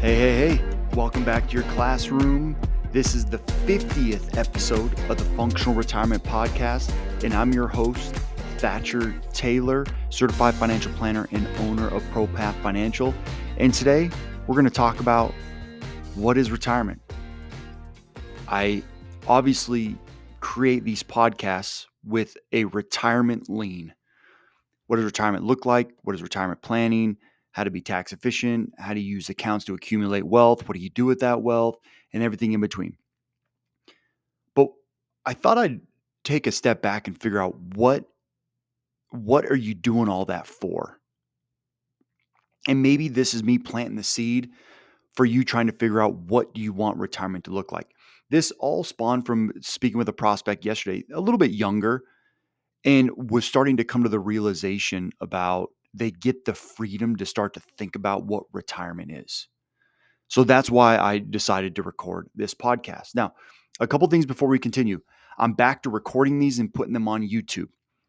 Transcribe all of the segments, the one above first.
Hey. Welcome back to your classroom. This is the 50th episode of the Functional Retirement Podcast, and I'm your host, Thatcher Taylor, certified financial planner and owner of ProPath Financial. And today, we're going to talk about what is retirement. I obviously create these podcasts with a retirement lean. What does retirement look like? What is retirement planning? How to be tax efficient? How to use accounts to accumulate wealth? What do you do with that wealth? And everything in between. But I thought I'd take a step back and figure out what are you doing all that for? And maybe this is me planting the seed for you trying to figure out what do you want retirement to look like. This all spawned from speaking with a prospect yesterday, a little bit younger, and was starting to come to the realization about they get the freedom to start to think about what retirement is. So that's why I decided to record this podcast. Now, a couple things before we continue. I'm back to recording these and putting them on YouTube.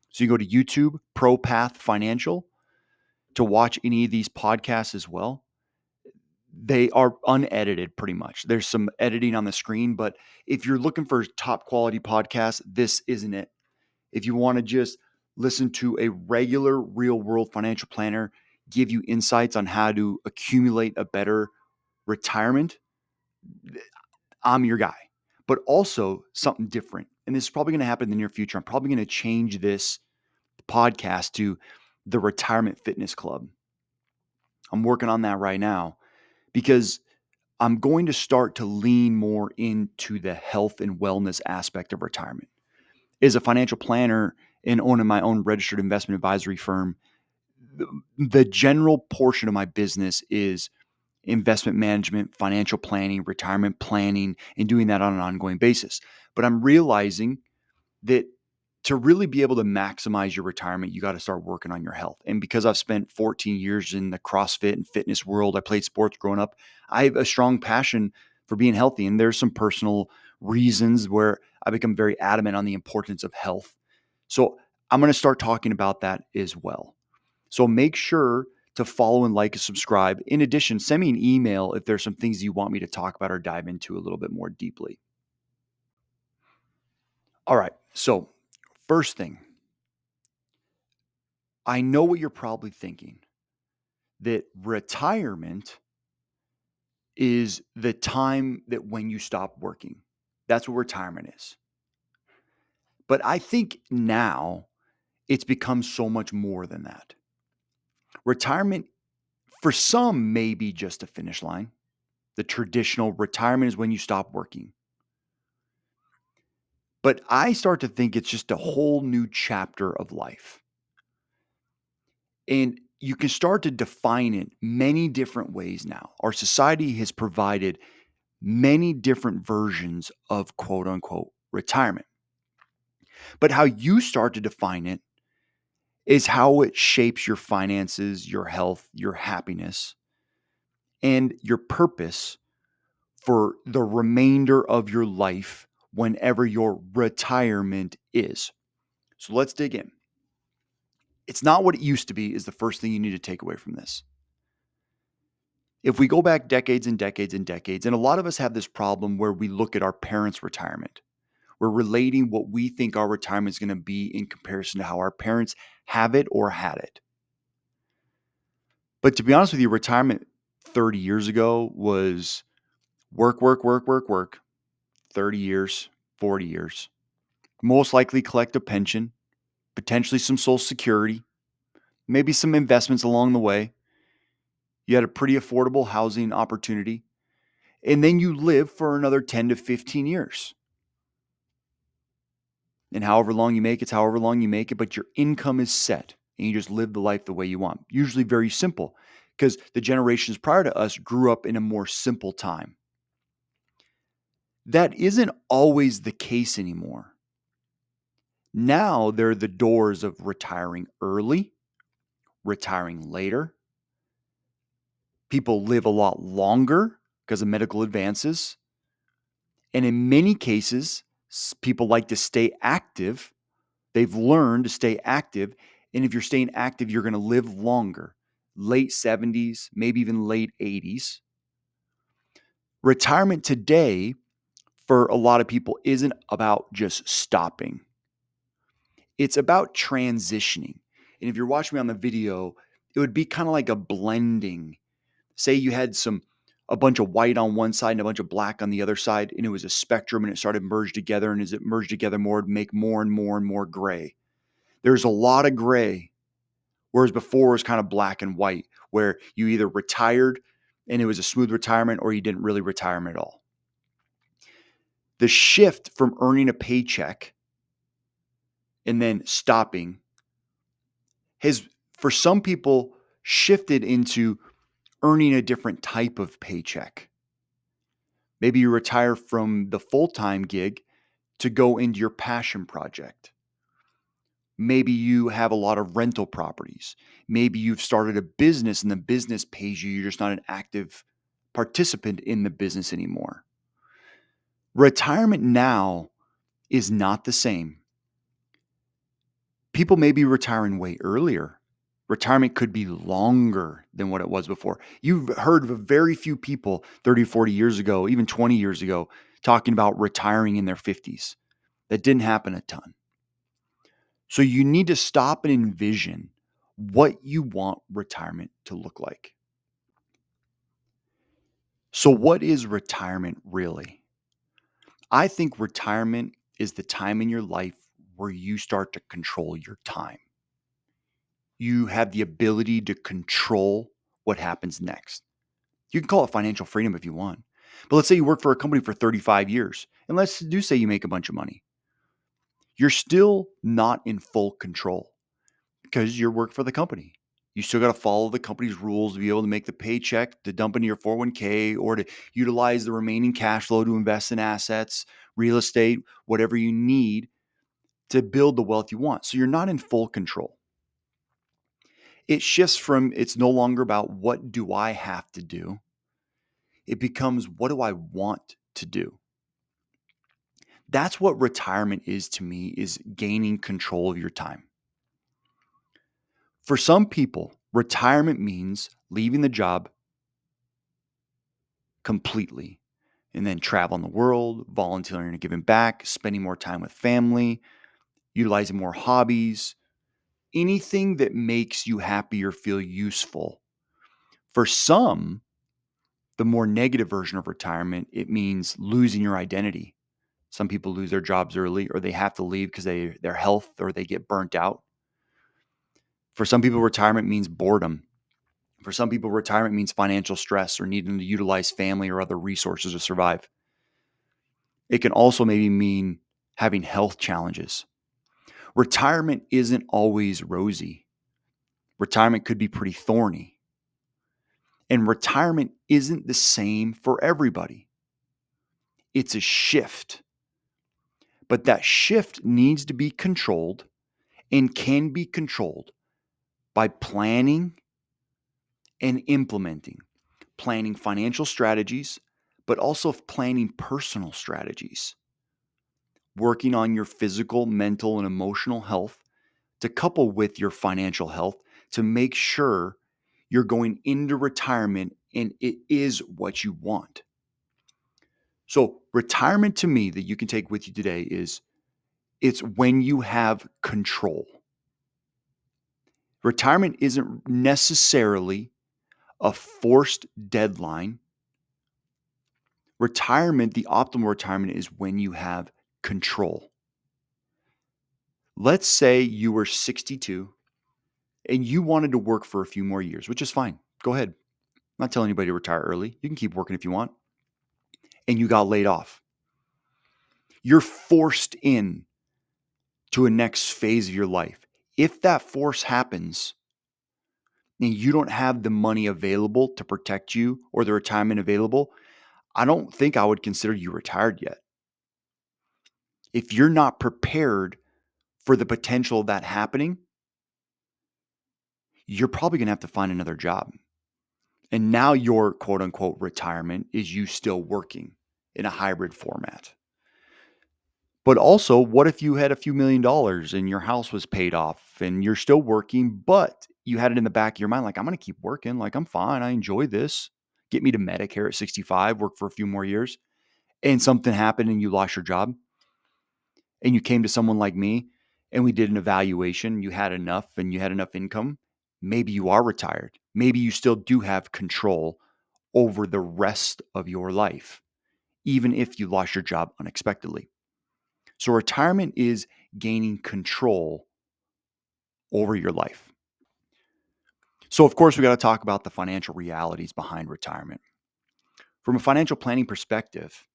So you go to YouTube, ProPath Financial, to watch any of these podcasts as well. They are unedited pretty much. There's some editing on the screen, but if you're looking for top quality podcasts, this isn't it. If you want to just listen to a regular real world financial planner give you insights on how to accumulate a better retirement, I'm your guy. But also something different. And this is probably going to happen in the near future. I'm probably going to change this podcast to the Retirement Fitness Club. I'm working on that right now because I'm going to start to lean more into the health and wellness aspect of retirement. As a financial planner and owning my own registered investment advisory firm, the general portion of my business is investment management, financial planning, retirement planning, and doing that on an ongoing basis. But I'm realizing that to really be able to maximize your retirement, you got to start working on your health. And because I've spent 14 years in the CrossFit and fitness world, I played sports growing up, I have a strong passion for being healthy. And there's some personal reasons where I become very adamant on the importance of health. So I'm going to start talking about that as well. So make sure to follow and like and subscribe. In addition, send me an email if there's some things you want me to talk about or dive into a little bit more deeply. All right. So first thing, I know what you're probably thinking, that retirement is the time that when you stop working. That's what retirement is. But I think now it's become so much more than that. Retirement, for some, may be just a finish line. The traditional retirement is when you stop working. But I start to think it's just a whole new chapter of life. And you can start to define it many different ways now. Our society has provided many different versions of quote unquote retirement. But how you start to define it is how it shapes your finances, your health, your happiness, and your purpose for the remainder of your life whenever your retirement is. So let's dig in. It's not what it used to be, is the first thing you need to take away from this. If we go back decades and decades and decades, and a lot of us have this problem where we look at our parents' retirement, we're relating what we think our retirement is going to be in comparison to how our parents have it or had it. But to be honest with you, retirement 30 years ago was work, 30 years, 40 years. Most likely collect a pension, potentially some Social Security, maybe some investments along the way. You had a pretty affordable housing opportunity, and then you live for another 10 to 15 years. And however long you make it's however long you make it, but your income is set and you just live the life the way you want. Usually very simple because the generations prior to us grew up in a more simple time. That isn't always the case anymore. Now there are the doors of retiring early, retiring later. People live a lot longer because of medical advances. And in many cases, people like to stay active. They've learned to stay active. And if you're staying active, you're going to live longer. Late 70s, maybe even late 80s. Retirement today for a lot of people isn't about just stopping. It's about transitioning. And if you're watching me on the video, it would be kind of like a blending. Say you had a bunch of white on one side and a bunch of black on the other side, and it was a spectrum and it started merged together. And as it merged together more, it'd make more and more and more gray. There's a lot of gray, whereas before it was kind of black and white, where you either retired and it was a smooth retirement or you didn't really retire at all. The shift from earning a paycheck and then stopping has, for some people, shifted into earning a different type of paycheck. Maybe you retire from the full-time gig to go into your passion project. Maybe you have a lot of rental properties. Maybe you've started a business and the business pays you. You're just not an active participant in the business anymore. Retirement now is not the same. People may be retiring way earlier. Retirement could be longer than what it was before. You've heard of very few people 30, 40 years ago, even 20 years ago, talking about retiring in their 50s. That didn't happen a ton. So you need to stop and envision what you want retirement to look like. So, what is retirement really? I think retirement is the time in your life where you start to control your time. You have the ability to control what happens next. You can call it financial freedom if you want. But let's say you work for a company for 35 years, and let's do say you make a bunch of money. You're still not in full control because you're working for the company. You still got to follow the company's rules to be able to make the paycheck, to dump into your 401k, or to utilize the remaining cash flow to invest in assets, real estate, whatever you need to build the wealth you want. So you're not in full control. It shifts from it's no longer about what do I have to do. It becomes what do I want to do? That's what retirement is to me, is gaining control of your time. For some people, retirement means leaving the job completely and then traveling the world, volunteering and giving back, spending more time with family, utilizing more hobbies, anything that makes you happy or feel useful. For some, the more negative version of retirement, it means losing your identity. Some people lose their jobs early or they have to leave because their health or they get burnt out. For some people, retirement means boredom. For some people, retirement means financial stress or needing to utilize family or other resources to survive. It can also maybe mean having health challenges. Retirement isn't always rosy. Retirement could be pretty thorny. And retirement isn't the same for everybody. It's a shift. But that shift needs to be controlled and can be controlled by planning and implementing. Planning financial strategies, but also planning personal strategies. Working on your physical, mental, and emotional health to couple with your financial health to make sure you're going into retirement and it is what you want. So, retirement to me that you can take with you today is it's when you have control. Retirement isn't necessarily a forced deadline. Retirement, the optimal retirement is when you have control. Let's say you were 62 and you wanted to work for a few more years, which is fine. Go ahead. I'm not telling anybody to retire early. You can keep working if you want. And you got laid off. You're forced in to a next phase of your life. If that force happens and you don't have the money available to protect you or the retirement available, I don't think I would consider you retired yet. If you're not prepared for the potential of that happening, you're probably going to have to find another job. And now your quote unquote retirement is you still working in a hybrid format. But also, what if you had a few $1,000,000 and your house was paid off and you're still working, but you had it in the back of your mind, like, I'm going to keep working. Like, I'm fine. I enjoy this. get me to Medicare at 65, work for a few more years, and something happened and you lost your job and you came to someone like me and we did an evaluation, you had enough and you had enough income, maybe you are retired. Maybe you still do have control over the rest of your life, even if you lost your job unexpectedly. So retirement is gaining control over your life. So, of course, we got to talk about the financial realities behind retirement. From a financial planning perspective,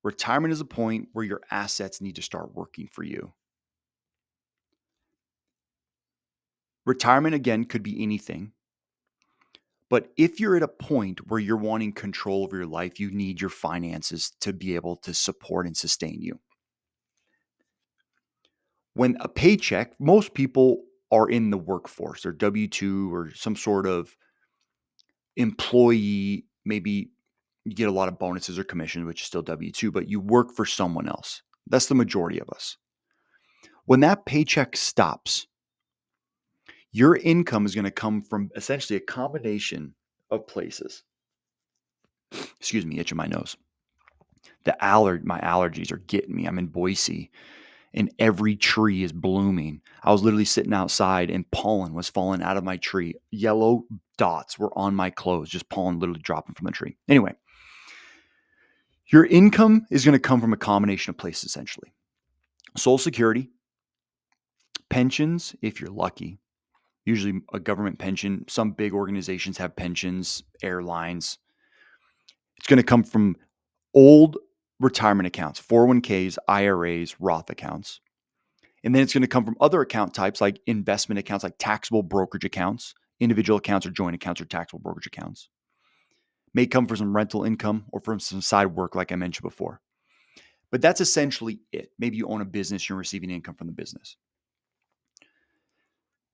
retirement is a point where your assets need to start working for you. Retirement, again, could be anything. But if you're at a point where you're wanting control over your life, you need your finances to be able to support and sustain you. When a paycheck, most people are in the workforce or W 2 or some sort of employee, maybe you get a lot of bonuses or commissions, which is still W 2, but you work for someone else. That's the majority of us. When that paycheck stops, your income is going to come from essentially a combination of places. Excuse me, itching my nose. My allergies are getting me. I'm in Boise and every tree is blooming. I was literally sitting outside and pollen was falling out of my tree. Yellow dots were on my clothes, just pollen literally dropping from the tree. Anyway, your income is going to come from a combination of places essentially. Social Security, pensions, if you're lucky, usually a government pension. Some big organizations have pensions, airlines. It's going to come from old retirement accounts, 401ks, IRAs, Roth accounts. And then it's going to come from other account types like investment accounts, like taxable brokerage accounts, individual accounts or joint accounts or taxable brokerage accounts. May come from some rental income or from some side work, like I mentioned before. But that's essentially it. Maybe you own a business, you're receiving income from the business.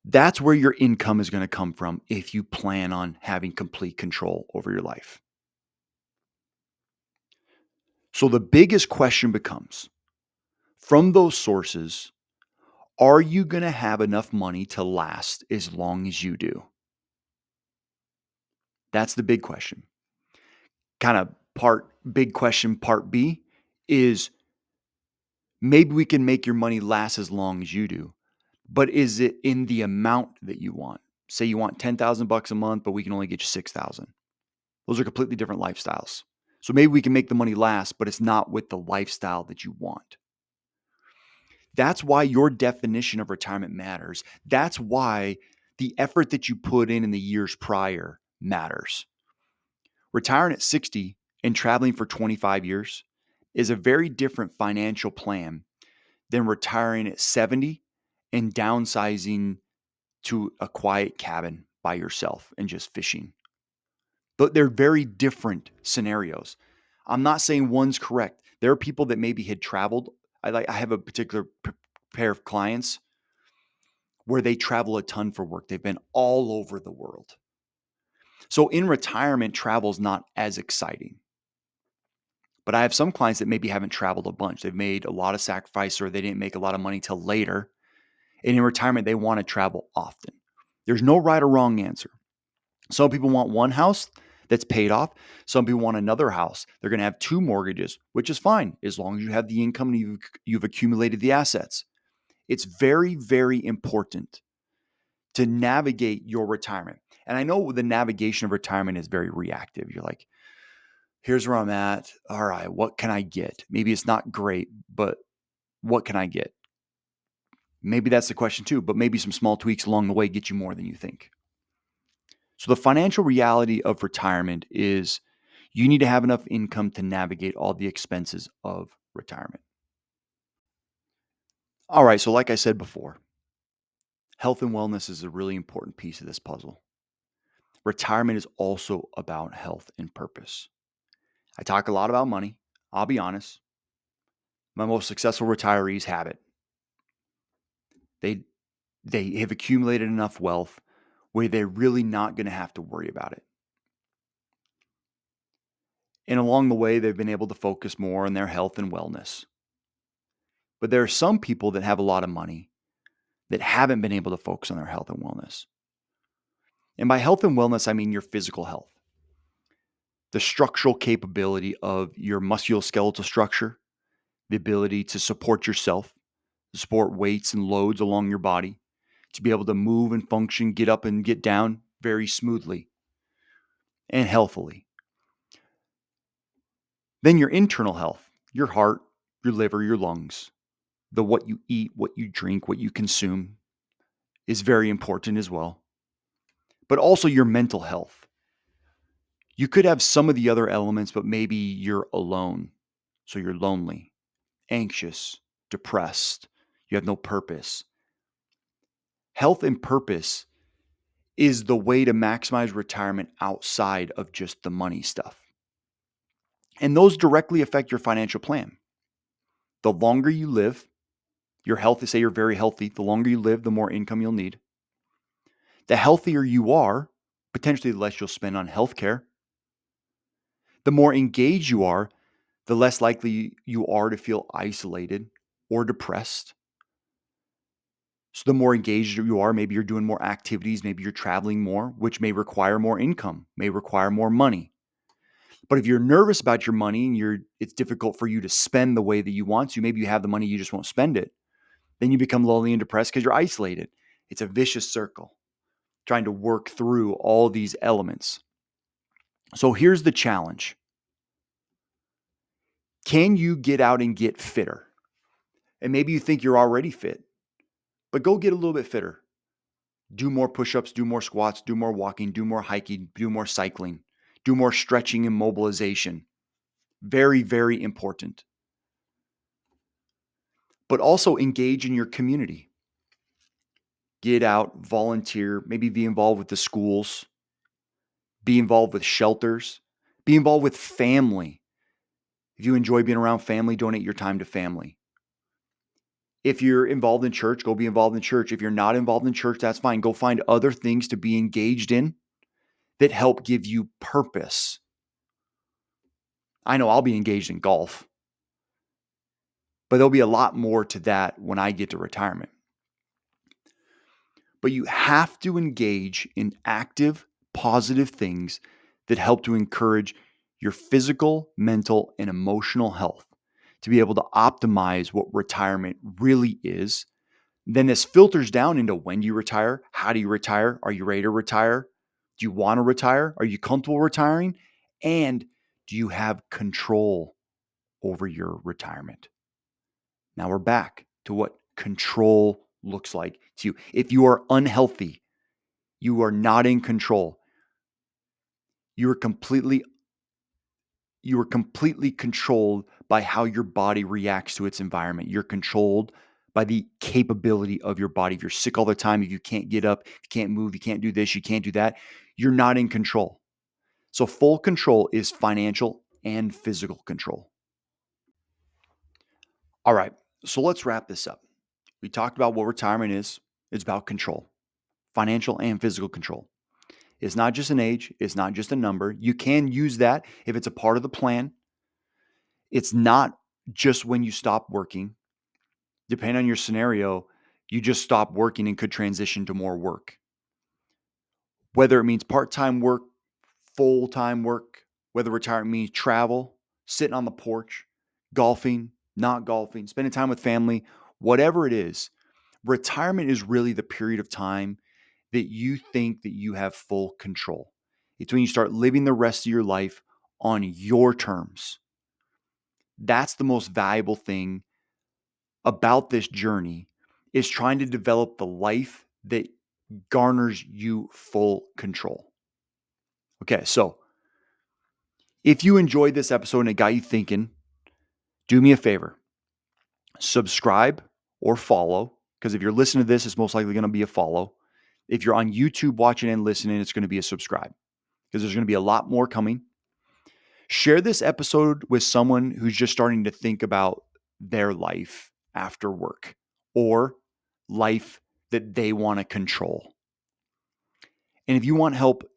That's where your income is going to come from if you plan on having complete control over your life. So the biggest question becomes, from those sources, are you going to have enough money to last as long as you do? That's the big question. Kind of big question part B is maybe we can make your money last as long as you do, but is it in the amount that you want? Say you want $10,000 a month, but we can only get you 6,000. Those are completely different lifestyles. So maybe we can make the money last, but it's not with the lifestyle that you want. That's why your definition of retirement matters. That's why the effort that you put in the years prior matters. Retiring at 60 and traveling for 25 years is a very different financial plan than retiring at 70 and downsizing to a quiet cabin by yourself and just fishing. But they're very different scenarios. I'm not saying one's correct. There are people that maybe had traveled. I have a particular pair of clients where they travel a ton for work. They've been all over the world. So in retirement, travel is not as exciting. But I have some clients that maybe haven't traveled a bunch. They've made a lot of sacrifice or they didn't make a lot of money till later. And in retirement, they want to travel often. There's no right or wrong answer. Some people want one house that's paid off. Some people want another house. They're going to have two mortgages, which is fine as long as you have the income and you've accumulated the assets. It's very, very important to navigate your retirement. And I know the navigation of retirement is very reactive. You're like, here's where I'm at. All right, what can I get? Maybe it's not great, but what can I get? Maybe that's the question too, but maybe some small tweaks along the way get you more than you think. So the financial reality of retirement is you need to have enough income to navigate all the expenses of retirement. All right, so like I said before, health and wellness is a really important piece of this puzzle. Retirement is also about health and purpose. I talk a lot about money. I'll be honest. My most successful retirees have it. They have accumulated enough wealth where they're really not going to have to worry about it. And along the way, they've been able to focus more on their health and wellness. But there are some people that have a lot of money that haven't been able to focus on their health and wellness. And by health and wellness, I mean your physical health. the structural capability of your musculoskeletal structure, the ability to support yourself, to support weights and loads along your body, to be able to move and function, get up and get down very smoothly and healthily. Then your internal health, your heart, your liver, your lungs, the what you eat, what you drink, what you consume is very important as well. But also your mental health. You could have some of the other elements, but maybe you're alone. So you're lonely, anxious, depressed. You have no purpose. Health and purpose is the way to maximize retirement outside of just the money stuff. And those directly affect your financial plan. The longer you live, your health, say you're very healthy, the longer you live, the more income you'll need. The healthier you are, potentially the less you'll spend on healthcare. The more engaged you are, the less likely you are to feel isolated or depressed. So the more engaged you are, maybe you're doing more activities, maybe you're traveling more, which may require more income, may require more money. But if you're nervous about your money and it's difficult for you to spend the way that you want to, maybe you have the money, you just won't spend it. Then you become lonely and depressed because you're isolated. It's a vicious circle, trying to work through all these elements. So here's the challenge. Can you get out and get fitter? And maybe you think you're already fit, but go get a little bit fitter. Do more push-ups, do more squats, do more walking, do more hiking, do more cycling, do more stretching and mobilization. Very, very important. But also engage in your community. Get out, volunteer, maybe be involved with the schools, be involved with shelters, be involved with family. If you enjoy being around family, donate your time to family. If you're involved in church, go be involved in church. If you're not involved in church, that's fine. Go find other things to be engaged in that help give you purpose. I know I'll be engaged in golf, but there'll be a lot more to that when I get to retirement. But you have to engage in active, positive things that help to encourage your physical, mental, and emotional health to be able to optimize what retirement really is. Then this filters down into when do you retire? How do you retire? Are you ready to retire? Do you want to retire? Are you comfortable retiring? And do you have control over your retirement? Now we're back to what control looks like to you. If you are unhealthy, you are not in control. You are completely controlled by how your body reacts to its environment. You're controlled by the capability of your body. If you're sick all the time, if you can't get up, you can't move, you can't do this, you can't do that, you're not in control. So full control is financial and physical control. All right, so let's wrap this up. We talked about what retirement is. It's about control, financial and physical control. It's not just an age. It's not just a number. You can use that if it's a part of the plan. It's not just when you stop working. Depending on your scenario, you just stop working and could transition to more work. Whether it means part-time work, full-time work, whether retirement means travel, sitting on the porch, golfing, not golfing, spending time with family, whatever it is, retirement is really the period of time that you think that you have full control. It's when you start living the rest of your life on your terms. That's the most valuable thing about this journey, is trying to develop the life that garners you full control. Okay, so if you enjoyed this episode and it got you thinking, do me a favor. Subscribe or follow, because if you're listening to this, it's most likely going to be a follow. If you're on YouTube watching and listening, it's going to be a subscribe, because there's going to be a lot more coming. Share this episode with someone who's just starting to think about their life after work or life that they want to control. And if you want help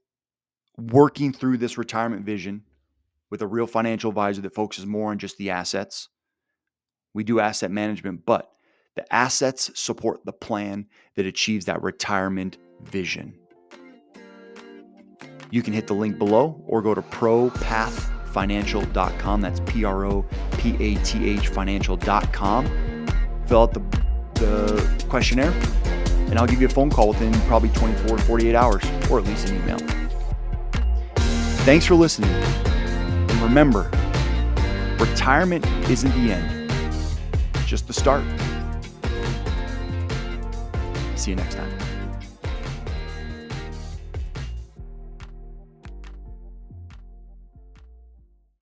working through this retirement vision with a real financial advisor that focuses more on just the assets, we do asset management, but the assets support the plan that achieves that retirement vision. you can hit the link below or go to propathfinancial.com. That's PROPATH financial.com. Fill out the questionnaire, and I'll give you a phone call within probably 24 to 48 hours, or at least an email. Thanks for listening. And remember, retirement isn't the end, it's just the start. See you next time.